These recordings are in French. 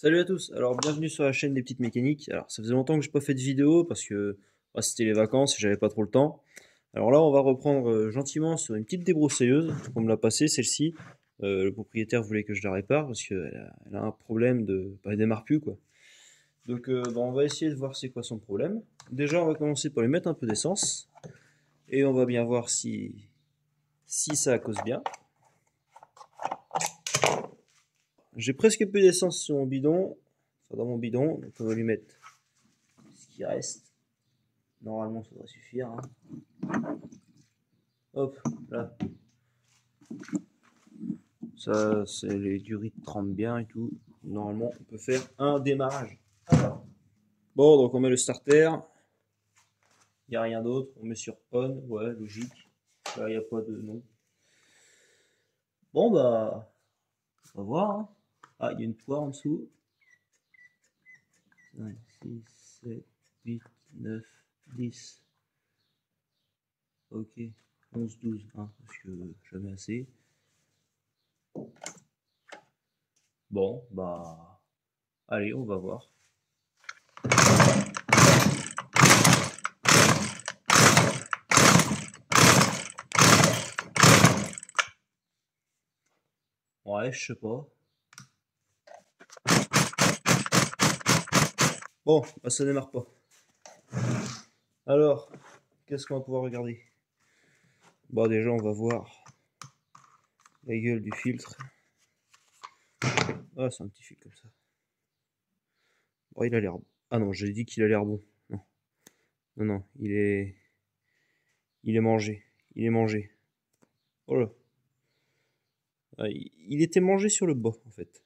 Salut à tous, alors bienvenue sur la chaîne des petites mécaniques. Alors ça faisait longtemps que j'ai pas fait de vidéo parce que c'était les vacances et j'avais pas trop le temps. Alors là on va reprendre gentiment sur une petite débroussailleuse, on me l'a passée celle-ci. Le propriétaire voulait que je la répare parce elle a un problème de... bah, elle démarre plus quoi. Donc on va essayer de voir c'est quoi son problème. Déjà on va commencer par lui mettre un peu d'essence et on va bien voir si ça cause bien. J'ai presque plus d'essence sur mon bidon, enfin dans mon bidon, donc on va lui mettre ce qui reste. Normalement, ça devrait suffire. Hein. Hop, là. Ça, les durites trempent bien et tout. Normalement, on peut faire un démarrage. Bon, donc on met le starter. Il n'y a rien d'autre. On met sur on. Ouais, logique. Là, il n'y a pas de nom. Bon, bah, on va voir. Hein. Ah, il y a une poire en dessous. 5, 6, 7, 8, 9, 10. Ok. 11, 12. Hein, parce que jamais assez. Bon, bah, allez, on va voir. Ouais, je sais pas. Bon, bah ça démarre pas. Alors, qu'est-ce qu'on va pouvoir regarder? Bon, déjà, on va voir la gueule du filtre. Ah, c'est un petit fil comme ça. Bon, il a l'air bon. Ah non, j'ai dit qu'il a l'air bon. Non, non, non, il est mangé. Il est mangé. Oh là. Ah, il était mangé sur le bas, en fait.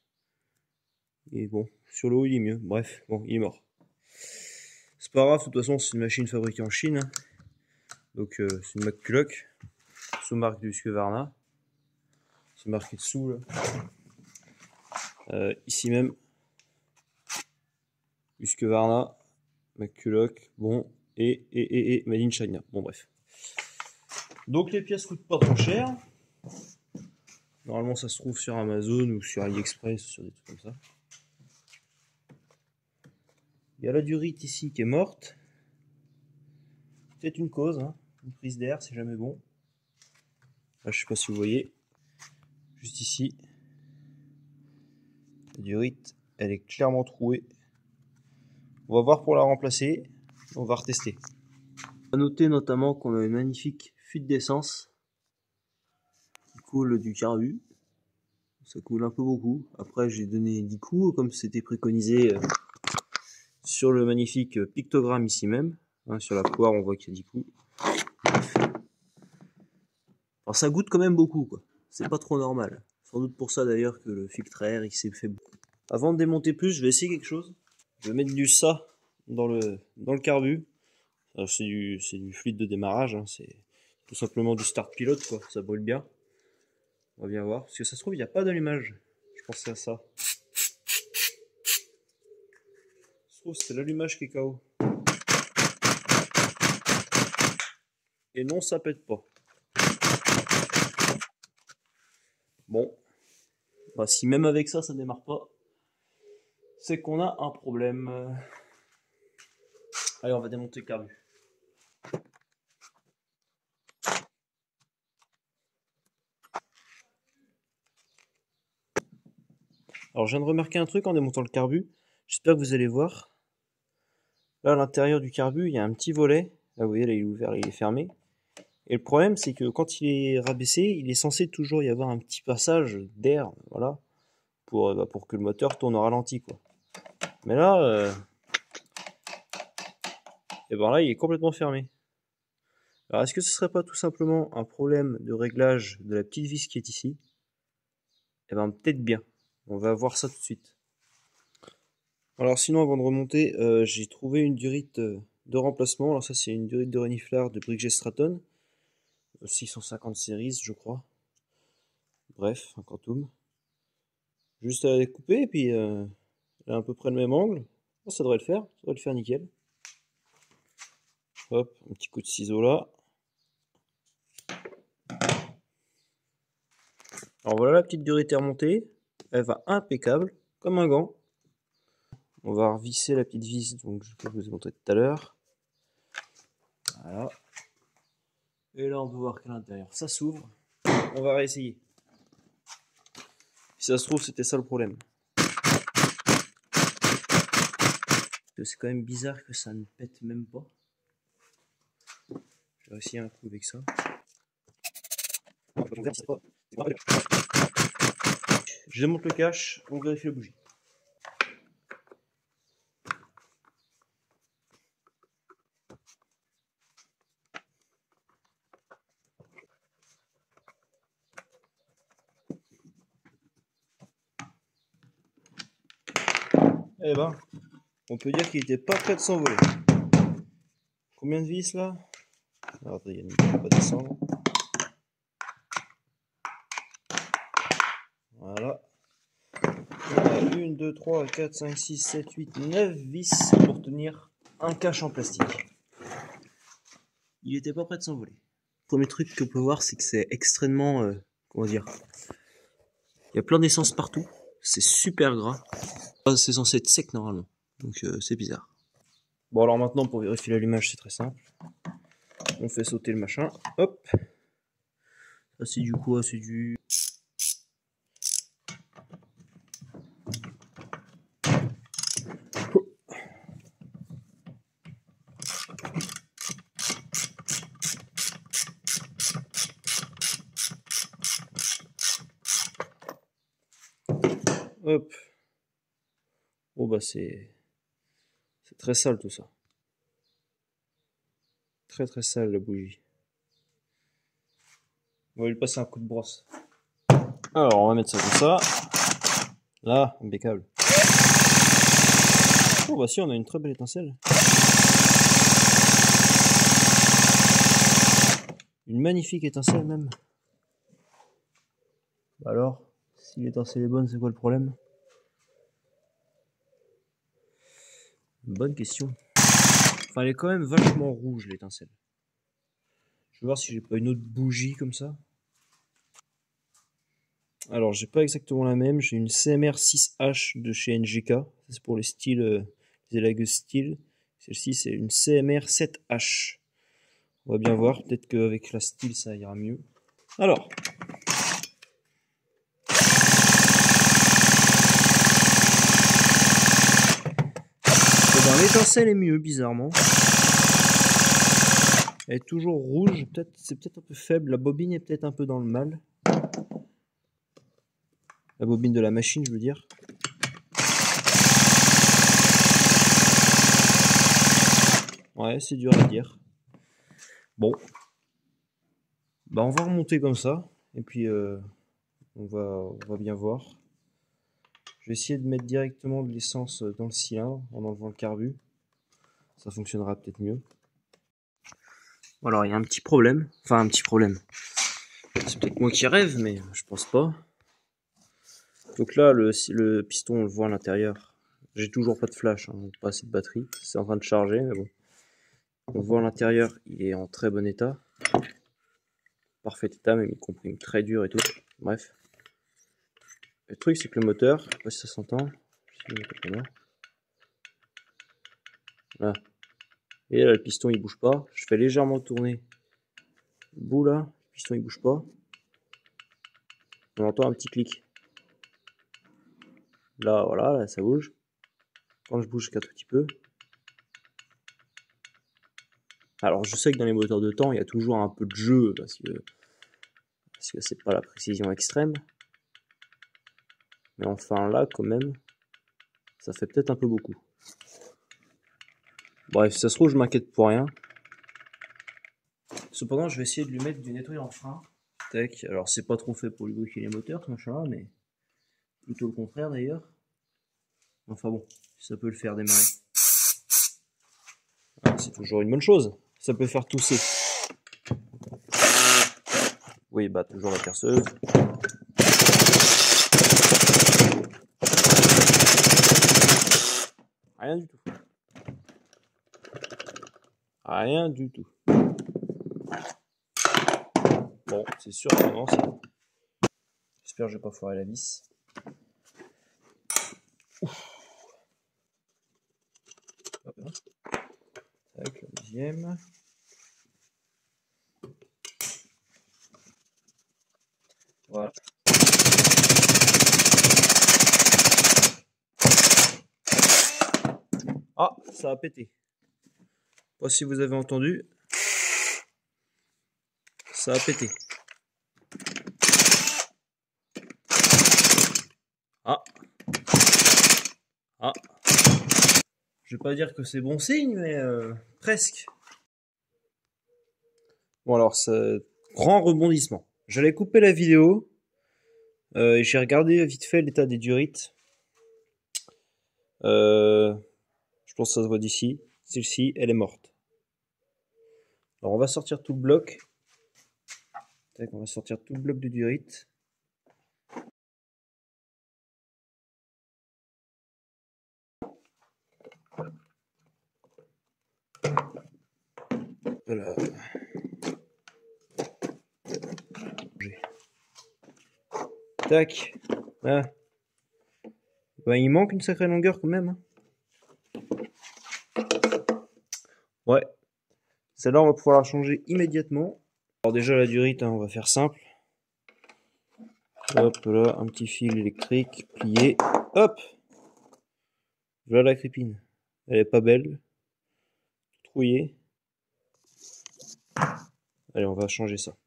Et bon, sur le haut, il est mieux. Bref, bon, il est mort. C'est pas grave, de toute façon, c'est une machine fabriquée en Chine. Hein. Donc, c'est une McCulloch, sous marque du Husqvarna. C'est marqué dessous, là. Ici même, Husqvarna, McCulloch, bon, et Made in China. Bon, bref. Donc, les pièces coûtent pas trop cher. Normalement, ça se trouve sur Amazon ou sur AliExpress, sur des trucs comme ça. Il y a la durite ici qui est morte. Peut-être une cause, hein. Une prise d'air, c'est jamais bon. Là, je sais pas si vous voyez. Juste ici. La durite, elle est clairement trouée. On va voir pour la remplacer. On va retester. On va noter notamment qu'on a une magnifique fuite d'essence qui coule du carbu. Ça coule un peu beaucoup. Après, j'ai donné 10 coups comme c'était préconisé sur le magnifique pictogramme ici même. Hein, sur la poire, on voit qu'il y a 10 coups. Alors ça goûte quand même beaucoup, quoi. C'est pas trop normal. Sans doute pour ça d'ailleurs que le filtre à air il s'est fait beaucoup. Avant de démonter plus, je vais essayer quelque chose. Je vais mettre du ça dans le carbu. C'est du fluide de démarrage, hein. C'est tout simplement du start pilote, quoi. Ça brûle bien. On va bien voir. Parce que ça se trouve, il n'y a pas d'allumage. Je pensais à ça. Ça se trouve, c'est l'allumage qui est KO. Et non, ça pète pas. Bon. Bah, si même avec ça, ça démarre pas, c'est qu'on a un problème. Allez, on va démonter le carbu. Alors, je viens de remarquer un truc en démontant le carbu. J'espère que vous allez voir. Là, à l'intérieur du carbu, il y a un petit volet. Là, vous voyez, là, il est ouvert, il est fermé. Et le problème, c'est que quand il est rabaissé, il est censé toujours y avoir un petit passage d'air, voilà, pour que le moteur tourne au ralenti, quoi. Mais là, et ben là, il est complètement fermé. Alors, est-ce que ce serait pas tout simplement un problème de réglage de la petite vis qui est ici? Eh ben, peut-être bien. On va voir ça tout de suite. Alors, sinon, avant de remonter, j'ai trouvé une durite de remplacement. Alors, ça, c'est une durite de reniflard de Briggs Stratton. 650 series, je crois. Bref, un quantum. Juste à la découper, et puis elle a à peu près le même angle. Oh, ça devrait le faire nickel. Hop, un petit coup de ciseau là. Alors voilà la petite durite est remontée. Elle va impeccable, comme un gant. On va revisser la petite vis donc que je vous ai montré tout à l'heure. Voilà. Et là on peut voir qu'à l'intérieur ça s'ouvre. On va réessayer. Si ça se trouve c'était ça le problème. C'est quand même bizarre que ça ne pète même pas. Je vais essayer un coup avec ça. Je démonte le cache, on vérifie la bougie. Eh ben, on peut dire qu'il était pas prêt de s'envoler. Combien de vis là? Alors, attendez, il ne peut pas descendre. Voilà. On a 1, 2, 3, 4, 5, 6, 7, 8, 9 vis pour tenir un cache en plastique. Il était pas prêt de s'envoler. Premier truc que vous pouvez voir, c'est que c'est extrêmement... comment dire? Il y a plein d'essence partout. C'est super gras. C'est censé être sec normalement. Donc c'est bizarre. Bon alors maintenant pour vérifier l'allumage c'est très simple. On fait sauter le machin. Hop. Ça c'est du quoi? C'est du... Hop. Oh bah c'est très sale tout ça. Très très sale la bougie. On va lui passer un coup de brosse. Alors on va mettre ça comme ça. Là, impeccable. Oh bah si, on a une très belle étincelle. Une magnifique étincelle même. Alors, si l'étincelle est bonne, c'est quoi le problème? Bonne question. Enfin, elle est quand même vachement rouge l'étincelle. Je vais voir si j'ai pas une autre bougie comme ça. Alors, j'ai pas exactement la même. J'ai une CMR 6H de chez NGK. C'est pour les styles, les élagueuses style. Celle-ci, c'est une CMR 7H. On va bien voir. Peut-être qu'avec la style, ça ira mieux. Alors. L'étincelle est mieux, bizarrement. Elle est toujours rouge. C'est peut-être un peu faible. La bobine est peut-être un peu dans le mal. La bobine de la machine, je veux dire. Ouais, c'est dur à dire. Bon. Bah, on va remonter comme ça. Et puis, on va bien voir. Je vais essayer de mettre directement de l'essence dans le cylindre en enlevant le carbu. Ça fonctionnera peut-être mieux. Alors, il y a un petit problème. Enfin, un petit problème. C'est peut-être moi qui rêve, mais je pense pas. Donc là, le piston, on le voit à l'intérieur. J'ai toujours pas de flash, hein, pas assez de batterie. C'est en train de charger, mais bon. On voit à l'intérieur, il est en très bon état. Parfait état, même il comprime très dur et tout. Bref. Le truc, c'est que le moteur, je sais pas si ça s'entend. Voilà. Et là, le piston, il bouge pas. Je fais légèrement tourner le bout là. Le piston, il bouge pas. On entend un petit clic. Là, voilà, là, ça bouge. Quand je bouge un tout petit peu. Alors, je sais que dans les moteurs de temps, il y a toujours un peu de jeu parce que c'est pas la précision extrême. Mais enfin, là, quand même, ça fait peut-être un peu beaucoup. Bref, ça se trouve, je m'inquiète pour rien. Cependant, je vais essayer de lui mettre du nettoyant de frein. Tac. Alors, c'est pas trop fait pour lubrifier les moteurs, ce machin-là, mais plutôt le contraire d'ailleurs. Enfin bon, ça peut le faire démarrer. Ah, c'est toujours une bonne chose. Ça peut faire tousser. Oui, bah toujours la perceuse. Rien du tout. Rien du tout. Bon, c'est sûr que non, j'espère que je vais pas foirer la vis. Ouf. deuxième. Voilà. Ah, ça a pété. Je sais pas si vous avez entendu. Ça a pété. Ah. Ah. Je vais pas dire que c'est bon signe, mais presque. Bon alors, c'est grand rebondissement. J'allais couper la vidéo et j'ai regardé vite fait l'état des durites. Je pense que ça se voit d'ici. Celle-ci, elle est morte. Alors on va sortir tout le bloc. On va sortir tout le bloc de durite. Voilà. Tac. Ah. Ben, il manque une sacrée longueur quand même. Ouais. Celle-là, on va pouvoir la changer immédiatement. Alors déjà, la durite, hein, on va faire simple. Hop là, un petit fil électrique, plié. Hop. Voilà la crépine. Elle est pas belle. Trouillée. Allez, on va changer ça.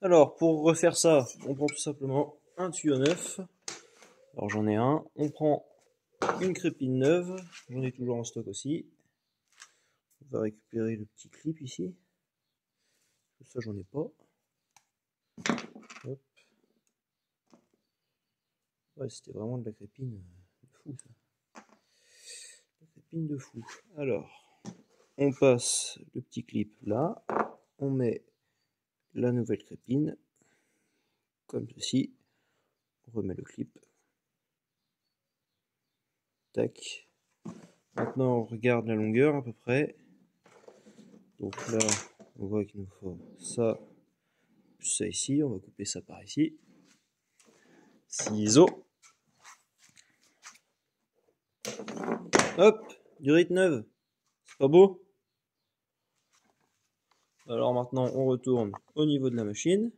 Alors, pour refaire ça, on prend tout simplement un tuyau neuf. Alors j'en ai un. On prend une crépine neuve. J'en ai toujours en stock aussi. On va récupérer le petit clip ici. Ça, j'en ai pas. Hop. Ouais, c'était vraiment de la crépine de fou, ça. La crépine de fou. Alors, on passe le petit clip là. On met la nouvelle crépine. Comme ceci. On remet le clip. Tac. Maintenant, on regarde la longueur à peu près. Donc là, on voit qu'il nous faut ça, plus ça ici. On va couper ça par ici. Ciseaux. Hop, durite neuve. C'est pas beau? Alors maintenant, on retourne au niveau de la machine.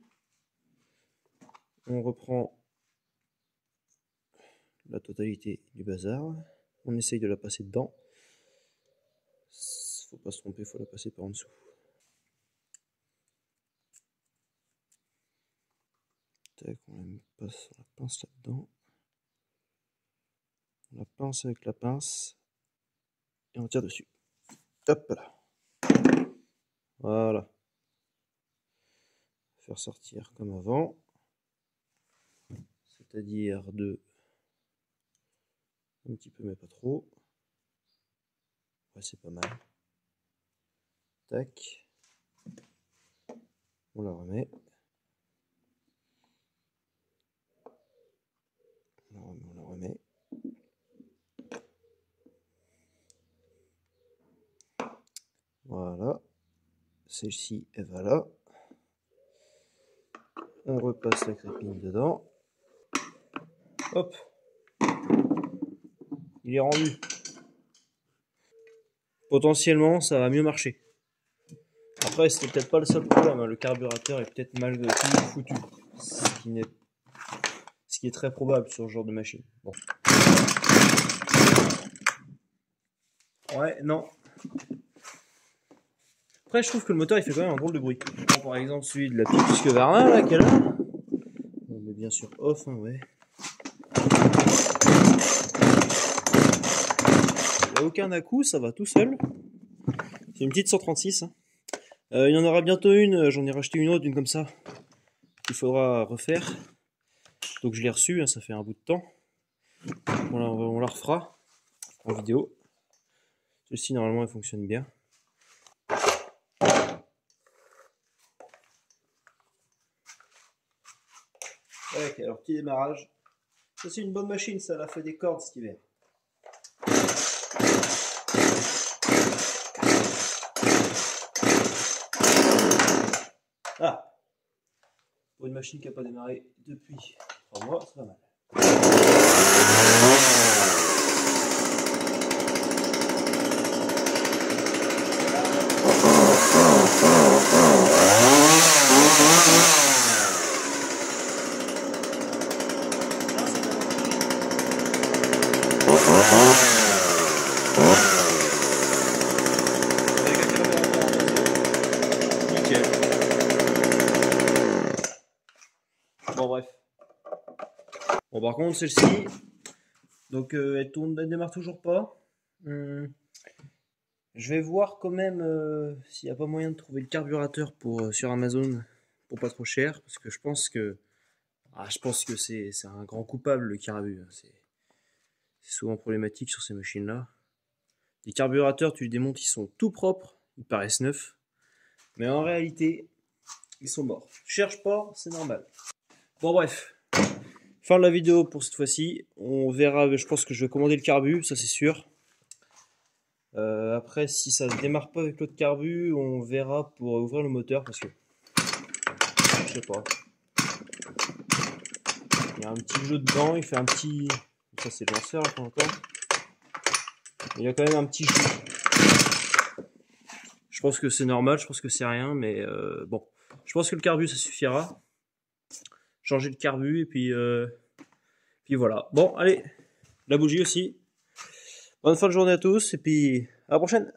On reprend la totalité du bazar. On essaye de la passer dedans. Faut pas se tromper, faut la passer par en dessous. Tac, on la passe la pince là-dedans. On la pince avec la pince. Et on tire dessus. Hop là. Voilà. Faire sortir comme avant. C'est-à-dire de un petit peu mais pas trop. Ouais, c'est pas mal. Tac. On la remet. On la remet. Voilà. Celle-ci, elle va là. On repasse la crépine dedans. Hop. Il est rendu. Potentiellement, ça va mieux marcher. Après, c'était peut-être pas le seul problème. Hein. Le carburateur est peut-être malgré tout foutu. Ce qui est très probable sur ce genre de machine. Bon. Ouais, non. Après, je trouve que le moteur, il fait quand même un drôle de bruit. Par exemple, celui de la petite Husqvarna, là, qu'elle a. On met bien sûr off, hein, ouais. Il n'y a aucun à-coup, ça va tout seul. C'est une petite 136. Hein. Il y en aura bientôt une, j'en ai racheté une autre, une comme ça. Il faudra refaire. Donc je l'ai reçue, hein, ça fait un bout de temps. Voilà, on la refera en vidéo. Celle-ci, normalement, elle fonctionne bien. Ok, alors petit démarrage. Ça, c'est une bonne machine, ça, elle a fait des cordes cet hiver. Ah, pour une machine qui n'a pas démarré depuis 3 mois, c'est pas mal. contre, celle-ci, donc elle démarre toujours pas. Je vais voir quand même s'il n'y a pas moyen de trouver le carburateur sur Amazon pour pas trop cher, parce que je pense que c'est un grand coupable, le carbu. C'est souvent problématique sur ces machines-là. Les carburateurs, tu les démontes, ils sont tout propres, ils paraissent neufs, mais en réalité, ils sont morts. Cherche pas, c'est normal. Bon bref, fin de la vidéo pour cette fois-ci. On verra, je pense que je vais commander le carbu, ça c'est sûr. Après, si ça ne démarre pas avec l'autre carbu, on verra pour ouvrir le moteur, parce que je sais pas. Il y a un petit jeu dedans, il fait un petit... Ça c'est le lanceur là qu'on entend. Il y a quand même un petit jeu. Je pense que c'est normal, je pense que c'est rien, mais bon. Je pense que le carbu ça suffira. Changer le carbu et puis voilà. Bon, allez, la bougie aussi. Bonne fin de journée à tous et puis à la prochaine.